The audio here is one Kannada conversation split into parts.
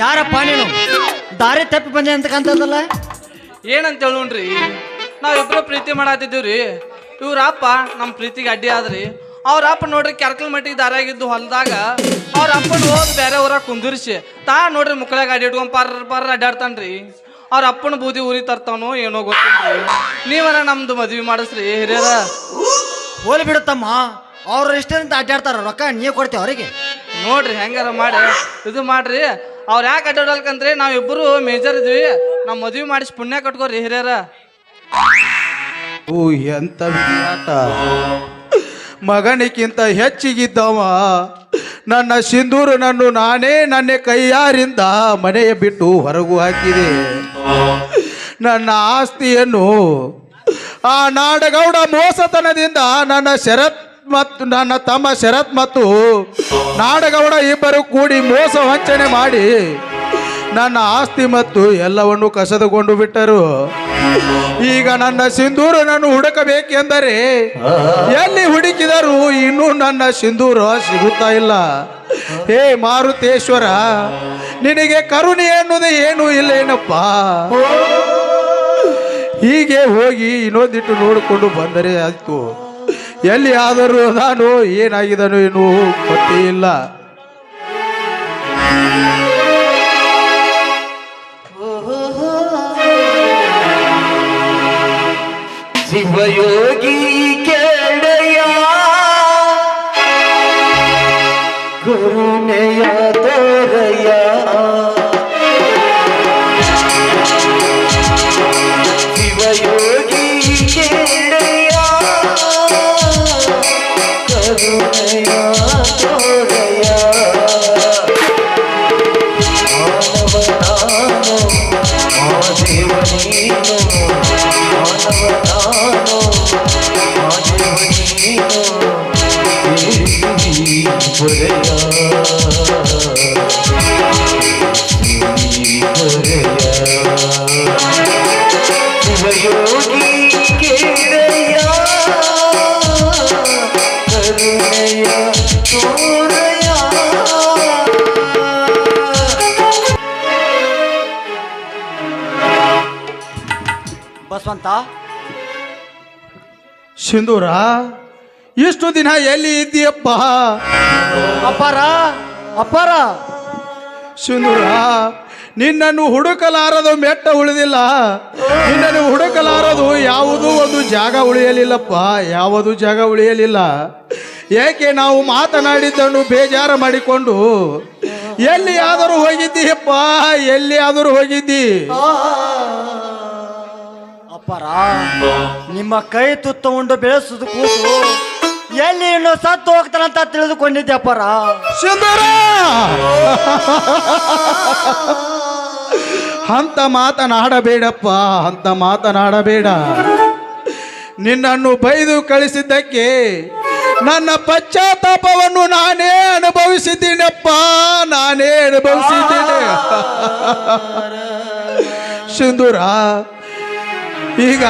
ಯಾರಪ್ಪ ನೀನು? ದಾರಿ ತಪ್ಪಿ ಬಂದೆ ಅಂತ ಕಾಣ್ತದಲ್ಲ. ಏನಂತ ಹೇಳೋಣ್ರಿ, ನಾವಿಬ್ರು ಪ್ರೀತಿ ಮಾಡತ್ತಿದ್ದೀವ್ರಿ. ಇವ್ರ ಅಪ್ಪ ನಮ್ಮ ಪ್ರೀತಿಗೆ ಅಡ್ಡಿ ಆದ್ರಿ. ಅವ್ರ ಅಪ್ಪ ನೋಡ್ರಿ ಕೆರ್ಕಲ್ ಮಟ್ಟಿಗೆ ದಾರಾಗಿದ್ದು ಹೊಲದಾಗ ಅವ್ರ ಅಪ್ಪನ ಹೋದ್ ಬೇರೆ ಊರಾಗ ಕುಂದಿರ್ಸಿ ನೋಡ್ರಿ ಮುಕ್ಕಳಾಗ ಅಡ್ಡಿ ಇಟ್ಕೊಂಡ್ ಪರ್ ಅಡ್ಡಾಡ್ತಾನ್ರಿ. ಅವ್ರ ಅಪ್ಪನ ಬೂದಿ ಊರಿ ತರ್ತಾನೋ ಏನೋ ಗೊತ್ತಿಲ್ರಿ. ನೀವರ ನಮ್ದು ಮದ್ವಿ ಮಾಡಿಸ್ರಿ ಹಿರಿಯರ. ಹೋಲಿ ಬಿಡುತ್ತಮ್ಮ, ಅವ್ರ ಇಷ್ಟಂತ ಅಡ್ಡಾಡ್ತಾರ, ರೊಕ್ಕ ನೀವ್ ಕೊಡ್ತೇವೆ ಅವರಿಗೆ. ನೋಡ್ರಿ ಹೆಂಗಾರ ಮಾಡಿ ಇದು ಮಾಡ್ರಿ. ಅವ್ರು ಯಾಕೆ ಅಡ್ಡಾಡಲ್ಕಂದ್ರೆ ನಾವಿಬ್ಬರು ಮೇಜರ್ ಇದ್ವಿ. ನಾವು ಮದ್ವಿ ಮಾಡಿಸಿ ಪುಣ್ಯ ಕಟ್ಕೋರಿ ಹಿರಿಯರ. ಓ ಎಂತ ವಿರಾಟ! ಮಗನಿಗಿಂತ ಹೆಚ್ಚಿಗಿದ್ದವ ನನ್ನ ಸಿಂಧೂರನನ್ನು ನಾನೇ ನನ್ನ ಕೈಯಾರಿಂದ ಮನೆಯ ಬಿಟ್ಟು ಹೊರಗು ಹಾಕಿದೆ. ನನ್ನ ಆಸ್ತಿಯನ್ನು ಆ ನಾಡಗೌಡ ಮೋಸತನದಿಂದ ನನ್ನ ತಮ್ಮ ಶರತ್ ಮತ್ತು ನಾಡಗೌಡ ಇಬ್ಬರು ಕೂಡಿ ಮೋಸ ವಂಚನೆ ಮಾಡಿ ನನ್ನ ಆಸ್ತಿ ಮತ್ತು ಎಲ್ಲವನ್ನು ಕಸದುಕೊಂಡು ಬಿಟ್ಟರು. ಈಗ ನನ್ನ ಸಿಂಧೂರನನ್ನು ಹುಡುಕಬೇಕೆಂದರೆ ಎಲ್ಲಿ ಹುಡುಕಿದರೂ ಇನ್ನೂ ನನ್ನ ಸಿಂಧೂರ ಸಿಗುತ್ತಾ ಇಲ್ಲ. ಹೇ ಮಾರುತೇಶ್ವರ, ನಿನಗೆ ಕರುಣೆ ಎನ್ನುವುದು ಏನೂ ಇಲ್ಲೇನಪ್ಪ? ಹೀಗೆ ಹೋಗಿ ಇನ್ನೊಂದಿಟ್ಟು ನೋಡಿಕೊಂಡು ಬಂದರೆ ಆಯ್ತು. ಎಲ್ಲಿ ಆದರೂ ನಾನು ಏನಾಗಿದನು ಏನು ಗೊತ್ತೇ ಇಲ್ಲ. ಶಿವಯೋಗಿ ಕೇಳಯ್ಯ ಕರುಣೆಯ ತೋರಯ್ಯ, ಶಿವಯೋಗಿ ಕೇಳಯ್ಯ ಕರುಣೆಯ ತೋರಯ್ಯ. ಮಾನವ ನಾನು ಮಾದೇವ ನೀನು, ಮಾನವ ನಾನು ಮಾದೇವ ನೀನು, ಹೊರೆಯ ಶಿವಯೋಗಿ ಕೇಳಯ್ಯ ಕರುಣೆಯ ತೋರಯ್ಯ. ಬಸವಂತ, ಸಿಂಧೂರ, ಇಷ್ಟು ದಿನ ಎಲ್ಲಿ ಇದ್ದೀಯಪ್ಪ? ಅಪ್ಪಾರ ಅಪ್ಪಾರ, ಸಿಂಧೂರ, ನಿನ್ನನ್ನು ಹುಡುಕಲಾರದು ಮೆಟ್ಟ ಉಳಿದಿಲ್ಲ. ನಿನ್ನನ್ನು ಹುಡುಕಲಾರದು ಯಾವುದೂ ಒಂದು ಜಾಗ ಉಳಿಯಲಿಲ್ಲಪ್ಪ, ಯಾವುದು ಜಾಗ ಉಳಿಯಲಿಲ್ಲ. ಏಕೆ ನಾವು ಮಾತನಾಡಿದ್ದನ್ನು ಬೇಜಾರು ಮಾಡಿಕೊಂಡು ಎಲ್ಲಿಯಾದರೂ ಹೋಗಿದ್ದೀಯಪ್ಪ? ಎಲ್ಲಿಯಾದರೂ ಹೋಗಿದ್ದಿ? ಅಪ್ಪಾರ, ನಿಮ್ಮ ಕೈ ತುತ್ತ ಉಂಡು ಬೆಳೆಸುದು ಕೂಸು ಎಲ್ಲಿ ಇನ್ನೂ ಸತ್ತು ಹೋಗ್ತಾನಂತ ತಿಳಿದುಕೊಂಡಿದ್ದೆ ಅಪ್ಪಾರ. ಸಿಂಧೂರ, ಅಂತ ಮಾತನಾಡಬೇಡಪ್ಪ, ಅಂತ ಮಾತನಾಡಬೇಡ. ನಿನ್ನನ್ನು ಬೈದು ಕಳಿಸಿದ್ದಕ್ಕೆ ನನ್ನ ಪಶ್ಚಾತ್ತಾಪವನ್ನು ನಾನೇ ಅನುಭವಿಸಿದ್ದೀನಪ್ಪ, ನಾನೇ ಅನುಭವಿಸಿದ್ದೀನಿ. ಸಿಂಧೂರ, ಈಗ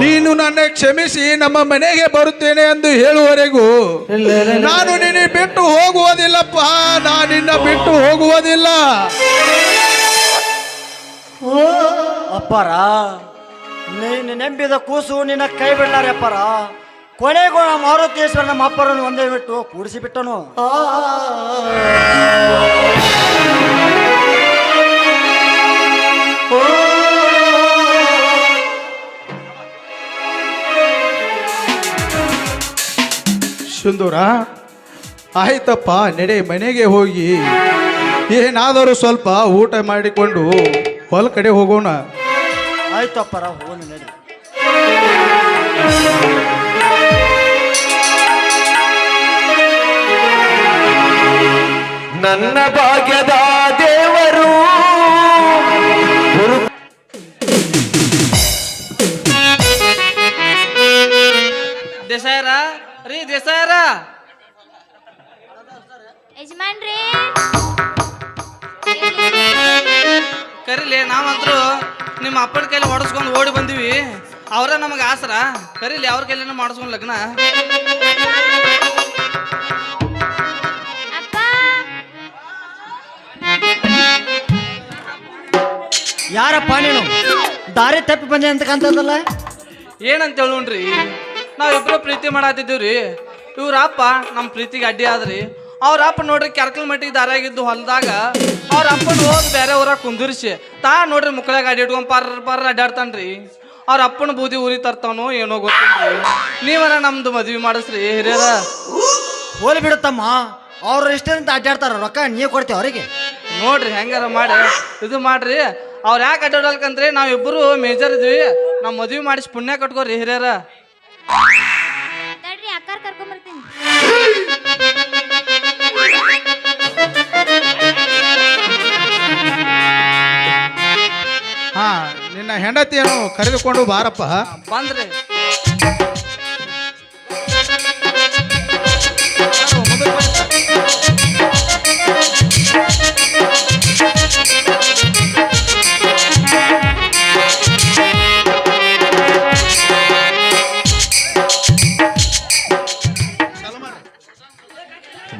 ನೀನು ನನ್ನ ಕ್ಷಮಿಸಿ ನಮ್ಮ ಮನೆಗೆ ಬರುತ್ತೇನೆ ಎಂದು ಹೇಳುವವರೆಗೂ ನಾನು ನಿನ್ನ ಬಿಟ್ಟು ಹೋಗುವುದಿಲ್ಲಪ್ಪ, ನಾನು ನಿನ್ನ ಬಿಟ್ಟು ಹೋಗುವುದಿಲ್ಲ. ಅಪ್ಪಾರ, ನೀನು ನಂಬಿದ ಕೂಸು ನಿನ್ನ ಕೈ ಬಿಡ್ಲಾರೆ ಅಪ್ಪಾರ. ಕೊನೆಗೂ ಮಾರುತೇಶ್ವರ ನಮ್ಮ ಅಪ್ಪರನ್ನು ಒಂದೇ ಬಿಟ್ಟು ಕೂಡಿಸಿ ಬಿಟ್ಟನು. ಸಿಂಧೂರ, ಆಯ್ತಪ್ಪ, ನಡೆ, ಮನೆಗೆ ಹೋಗಿ ಏನಾದರೂ ಸ್ವಲ್ಪ ಊಟ ಮಾಡಿಕೊಂಡು ಹೊಲ ಕಡೆ ಹೋಗೋಣ. ಆಯ್ತು ಅಪ್ಪಾರ, ಹೋಗೋಣ ನಡಿ. ನನ್ನ ಭಾಗ್ಯದ ದೇವರು ದೇಸಾಯರ ರೀ, ದೇಸಾಯರ ಯಜಮಾನ್ರಿ, ಕರೀಲಿ. ನಾವಂತರೂ ನಿಮ್ಮ ಅಪ್ಪನ ಕೈಲಿ ಹೊಡೆಸ್ಕೊಂಡು ಓಡಿ ಬಂದಿವಿ. ಅವರ ನಮಗೆ ಆಸರ. ಕರೀಲಿ, ಅವ್ರ ಕೈಲಿನ ಮಾಡಿಸ್ಕೊಂಡು ಲಗ್ನ. ಅಪ್ಪ ಯಾರಪ್ಪ ನೀನು ದಾರಿ ತಪ್ಪಿ ಬಂದೆ ಅಂತಕ್ಕಂಥದ್ದಲ್ಲ. ಏನಂತ ಹೇಳೋಣ್ರಿ, ನಾವಿಬ್ರು ಪ್ರೀತಿ ಮಾಡತ್ತಿದ್ದೀವ್ರಿ. ಇವ್ರ ಅಪ್ಪ ನಮ್ಮ ಪ್ರೀತಿಗೆ ಅಡ್ಡಿ ಆದ್ರಿ. ಅವ್ರ ಅಪ್ಪ ನೋಡ್ರಿ ಕೆರ್ಕಲ್ ಮಟ್ಟಿಗೆ ದಾರಿಯಾಗಿದ್ದು ಹೊಲದಾಗ ಅವ್ರ ಅಪ್ಪನ ಹೋಗಿ ಬೇರೆ ಊರಾಗ ಕುಂದಿರ್ಸಿ ನೋಡ್ರಿ ಮುಕ್ಕಳಾಗ ಅಡ್ಡಿ ಇಟ್ಕೊಂಡ್ ಪರ್ ಅಡ್ಡಾಡ್ತಾನ್ರಿ. ಅವ್ರ ಅಪ್ಪನ ಬೂದಿ ಊರಿ ತರ್ತಾನೋ ಏನೋ ಗೊತ್ತಿಲ್ರಿ. ನೀವರ ನಮ್ದು ಮದ್ವಿ ಮಾಡಿಸ್ರಿ ಹಿರಿಯರ. ಹೋಲಿ ಬಿಡುತ್ತಮ್ಮ, ಅವ್ರ ಇಷ್ಟಂತ ಅಡ್ಡಾಡ್ತಾರ, ರೊಕ್ಕ ನೀವು ಕೊಡ್ತೀವಿ ಅವರಿಗೆ. ನೋಡ್ರಿ ಹೆಂಗಾರ ಮಾಡಿ ಇದು ಮಾಡ್ರಿ. ಅವ್ರು ಯಾಕೆ ಅಡ್ಡಾಡಲ್ಕಂದ್ರೆ ನಾವಿಬ್ಬರು ಮೇಜರ್ ಇದ್ವಿ. ನಾವು ಮದ್ವಿ ಮಾಡಿಸಿ ಪುಣ್ಯ ಕಟ್ಕೋರಿ ಹಿರಿಯರ. ತಡ್ರಿ ಅಕ್ಕಾರ ಕರ್ಕೊಂಬರ್ತೀನಿ. ಹಾ, ನಿನ್ನ ಹೆಂಡತಿಯನ್ನು ಕರೆದುಕೊಂಡು ಬಾರಪ್ಪ. ಬಂದ್ರಿ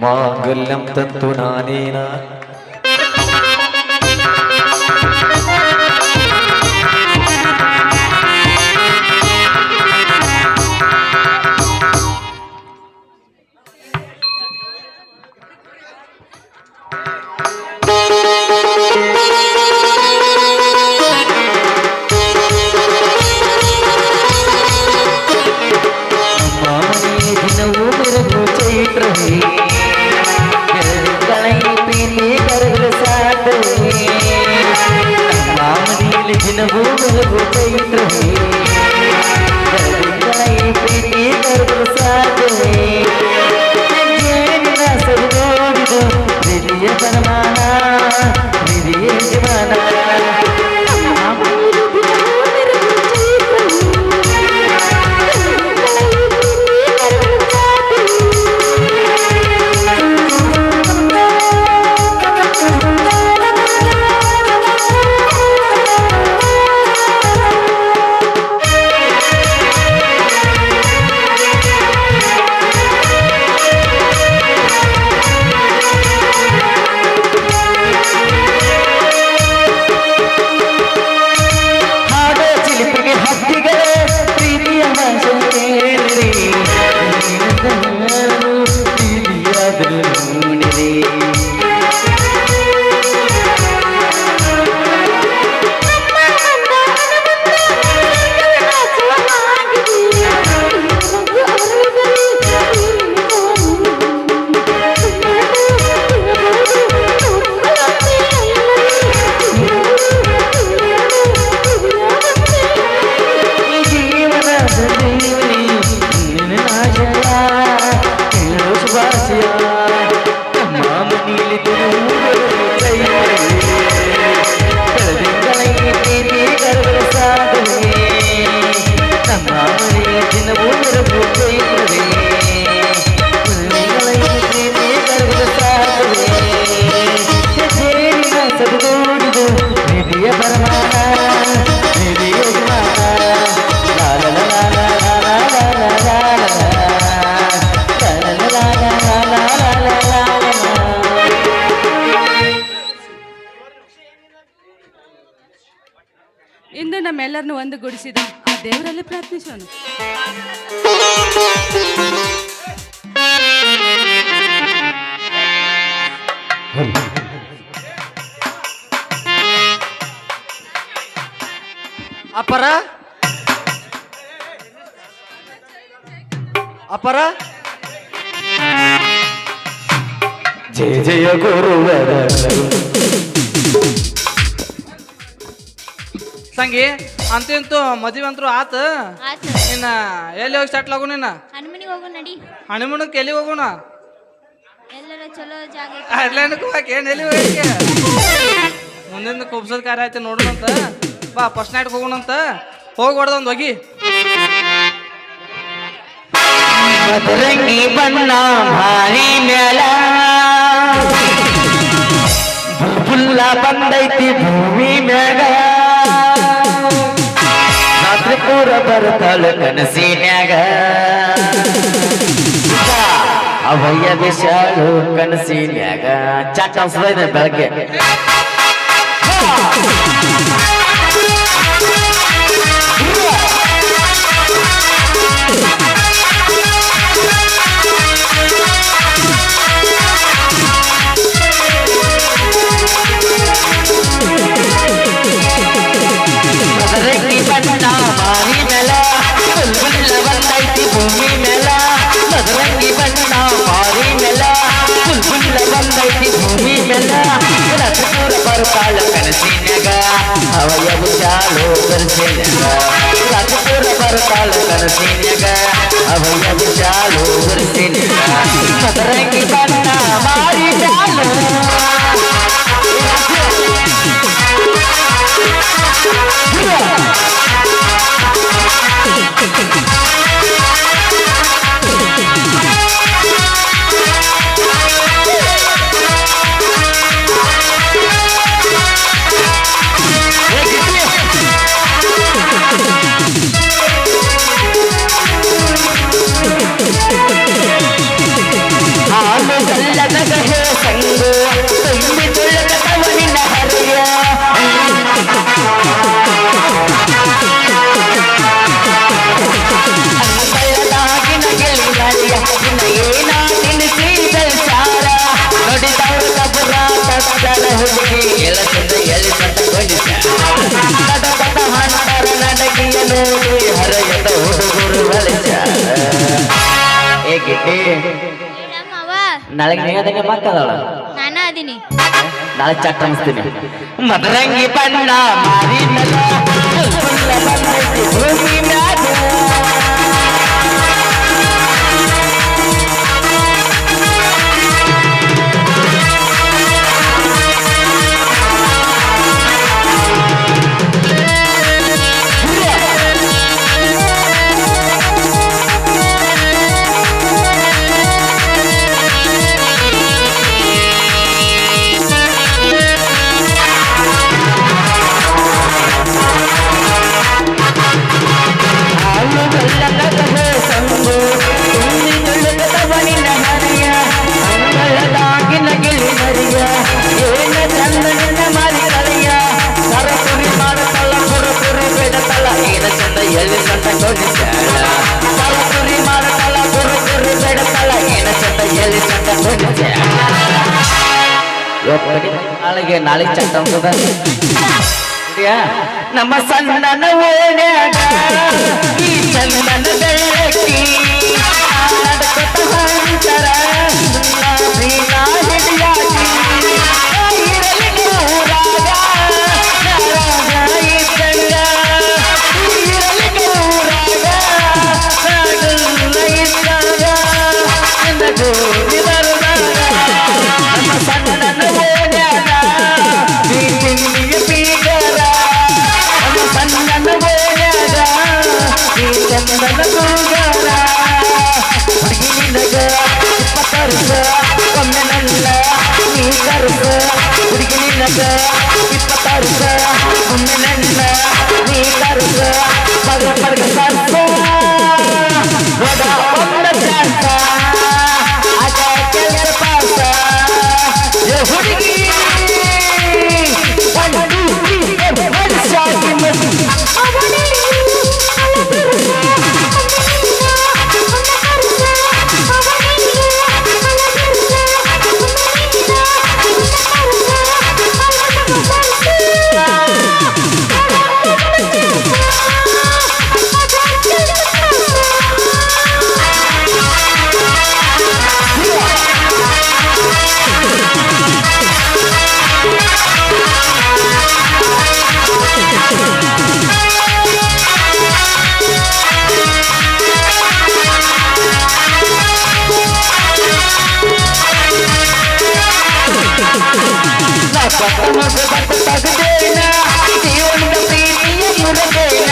ಮಾಂಗಲ್ಯಂ ತಂತು ನಾನೇನ ದಿನವೂ ಮೆರಗು ಚೈತ್ರ ದಿನವೂ ಬೆಳಗು ಚೈತ್ರ ಪ್ರೀತಿ ಕರೆದು ಸಾಧನೆ ನೋಡಿದು ಪ್ರೀತಿಯ ಸನ್ಮಾನ ಪ್ರೀತಿಯ ಯಜಮಾನ ಇಂದು ನಮ್ಮೆಲ್ಲರನ್ನು ಒಂದುಗೂಡಿಸಿದ ಆ ದೇವರಲ್ಲಿ ಪ್ರಾರ್ಥಿಸೋಣ. ಅಪ್ಪರ ಅಪ್ಪರ ಜಯ ಜಯ ಗುರುವರ ತಂಗಿ ಅಂತೂ ಮದ್ವೆ ಅಂತೂ ಆತ. ಆತ ಇನ್ನ ಎಲ್ಲಿ ಹೋಗಿ ಸೆಟ್ಲ್ ಆಗು? ನಿನ್ನ ಹನುಮನಿಗೆ ಹೋಗು ನಡಿ. ಹಣಿಮೂನಕ್ಕೆ ಎಲ್ಲಿ ಹೋಗೋಣ? ಎಲ್ಲರ ಚಲೋ ಜಾಗ ಐತಿ. ಅರ್ಲೇನಕ್ಕೆ ಹೋಗಕ್ಕೆ ಏನು ಎಲ್ಲಿ ಹೋಗಕ್ಕೆ? ಮುಂದಿನ ಕುಬ್ಸದ ಕಾರ್ಯ ಐತೆ ನೋಡೋಣಂತ. ಬಾ ಫಸ್ಟ್ ನೈಟ್ ಹೋಗೋಣಂತ. ಹೋಗಿ ಹೊಡೆದೊಂದು ಹೋಗಿ. ಮದರಂಗಿ ಬಣ್ಣ ಭಾರಿ ಮೇಲ ಬುಲ್ಬುಲ್ಲ ಬಂದೈತಿ ಭೂಮಿ ಮ್ಯಾಗ ರಾತ್ರಿ ಪೂರ ಬರ್ತಾಳ ಕನಸಿನ್ಯಾಗ ಅವಯ್ಯ ವಿಶಾಲು ಕನಸಿನ್ಯಾಗ ಚಾಟ ಅನ್ಸದ ಬೆಳಗ್ಗೆ ಮ್ಯಾಗ ರಾತ್ರಿ ಪೂರ ಬರ್ತಾಳ ಕನಸಿನ್ಯಾಗ ಅವಯವ ಚಾಲು ಬರ್ಸಿನ್ಯಾಗ ರಾತ್ರಿ ಪೂರ ಬರ್ತಾಳ ಕನಸಿನ್ಯಾಗ ಅವಯವ ಚಾಲು ಬರ್ಸಿನ್ಯಾಗ ಮದರಂಗಿ ಬಣ್ಣ ಮಾರಿ ಚಾಲು ಹಾಲು ಗಲ್ಲದ ಗಹೆ ಸಂಗು ತುಂಬಿ ತುಳಕವನಿನ ಹರಿಯ ಅಂಗಳದಾಗಿನ ಗೆಳಿಗಾರಿಯ ಏನ ತಿನ್ನಿಸಿದಲ್ ಸಾರ ನುಡಿದವರು ಕಬರ ತಕ್ಕಲ ಹುಡುಗಿ ಎಳಸದ ಎಳಿಸದ ಕಡಕದ ಹಣ್ಣರ ನಡಗಿಯ ನೋಡಿ ಹರೆಯದ ಹುಡುಗರು ಬಲಿಸ ಏ ಗಿಡ್ಡಿ ಹೇಳಮ್ಮವ್ವ ನಾಳೆ ನೀಗದಂಗೆ ಮಕ್ಕಳವಳ ನಾನ ಅದೀನಿ ನಾಳೆ ಚಟ್ಟ ಅನಿಸ್ತೀನಿ ಮದರಂಗಿ ಬಣ್ಣ ಮಾರಿನಲ್ಲ ಫುಲ್ಲ ಬಂದೈತಿ ಭೂಮಿ ಮ್ಯಾಗ ಹಾಲು ಗಲ್ಲದ ಸಂಗು ತುಂಬಿ ತುಳುಕದವನಿನ ಹರಿಯ ಅಂಗಳದಾಗಿನ ಗಿಳಿ ಹರಿಯ ಏನ ಚಂದನಿನ ಮಾರಿ ಕಳೆಯ ಸರಪುರಿ ಮಾಡತಲ್ಲ ಕುರುಕುರಿ ಬೇಡತಲ್ಲ ಏನ ಚಂದ ಎಲ್ಲಿ ಸಂತ ಕೊಡಿಸ್ಯಾಳ ಸರಪುರಿ ಮಾಡತಲ್ಲ ಕುರುಕುರಿ ಬೇಡತಲ್ಲ ಏನ ಚಂದ ಎಲ್ಲಿ ಸಂತ ಕೊಡಿಸ್ಯಾಳ ನಾಳೆ ಚಟ್ಟ ಅನ್ಸದ ನಮ್ಮ ಸಣ್ಣನ ಓಣ್ಯಾಗ ಈ ಚಂದನ ಬೆಳಕಿ ನಡ್ಕೊತ ಹೊಂಟರ ಸೀನಾ ಹಿಡಿಯಾಗಿ ಇರಲಿ ಊರಾಗ ನರಾಗ ಇದ್ದಂಗ ಇರಲಿ ಊರಾಗ ನಡುಲ್ಲ ಇದ್ದಾಗ ನಗೋಡಿ ಬರುವಾಗ ನಮ್ಮ ಸಣ್ಣನ ಓಣ್ಯಾಗ ಈ ತಿಂಡಿಯ ಬೀಗರ ನಮ್ಮ ಸಣ್ಣನ ಓಣ್ಯಾಗ ಈ ಚಂದನ ಕೂಗರ ಹುಡುಗಿ ನಿನಗ 20 ವರ್ಷ ಒಮ್ಮೆ ನನ್ನ ನೀ ಕರ್ಸ ಹುಡುಗಿ ನಿನಗ 20 ವರ್ಷ ಒಮ್ಮೆ ನನ್ನ ನೀ ಕರ್ಸ ಪರ್ಗ ಪರ್ಗ ಸರ್ಸ ಒಡ ಒಂದ ಚಾನ್ಸ ಆಗ ಕೆಲ್ಸ ಪಾಸ ಏ ಹುಡುಗಿ 1 2 3 ವರ್ಷ ತಗದೇನ ಜೀವನದ ಪ್ರೀತಿಯ ಮುರದೇನ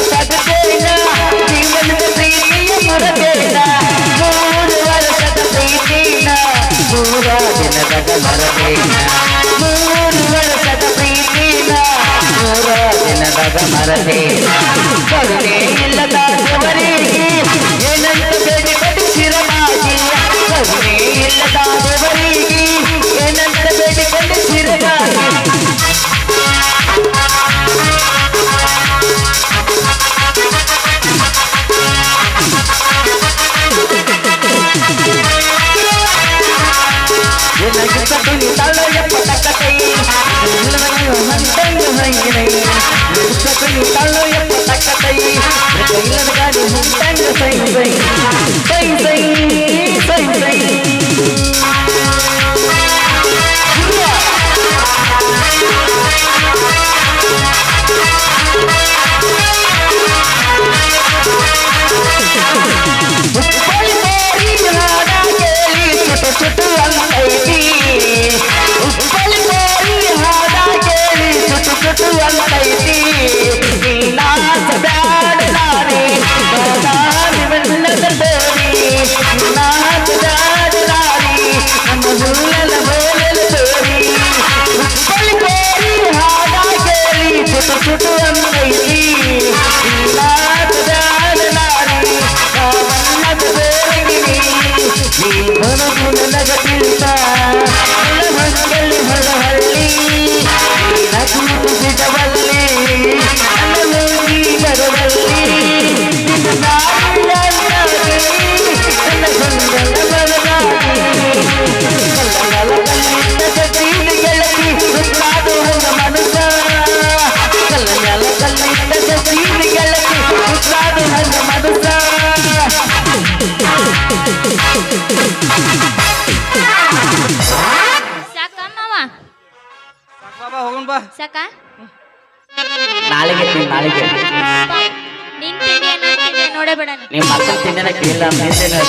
ತಗದೇನ ಜೀವನದ ಪ್ರೀತಿಯ ಮುರದೇನ 3 ವರ್ಷದ ಪ್ರೀತಿನ 3 ದಿನದ ಮರದೇನ 3 ವರ್ಷದ ಪ್ರೀತಿನ 3 ದಿನದ ಮರದೇನ ಕರುಣೆ ಇಲ್ಲದ ದೇವರಿಗೆ ಏನಂತ ಬೇಡಿ ಬಡಿಸಿರಮಾಗಿ ಕರುಣೆ ಇಲ್ಲದ ದೇವರಿಗೆ ಏನಂತ ಬೇಡಿಕೊಂಡು ಸಿರಗಾಗಿ ಬಾ ಸಾಕ ನಾಳೆಗೆ ನಾಳೆಗೆ ನಿನ್ ತಿಂಡಿ ಅನ್ನೋ ತಿಂಡಿ ನೋಡೇ ಬಿಡಣ ನಿಮ್ಮ ಮಕ್ಕಳ ತಿಂಡಿನ ಕೇಳಿಲ್ಲ ಮೇಸೇನು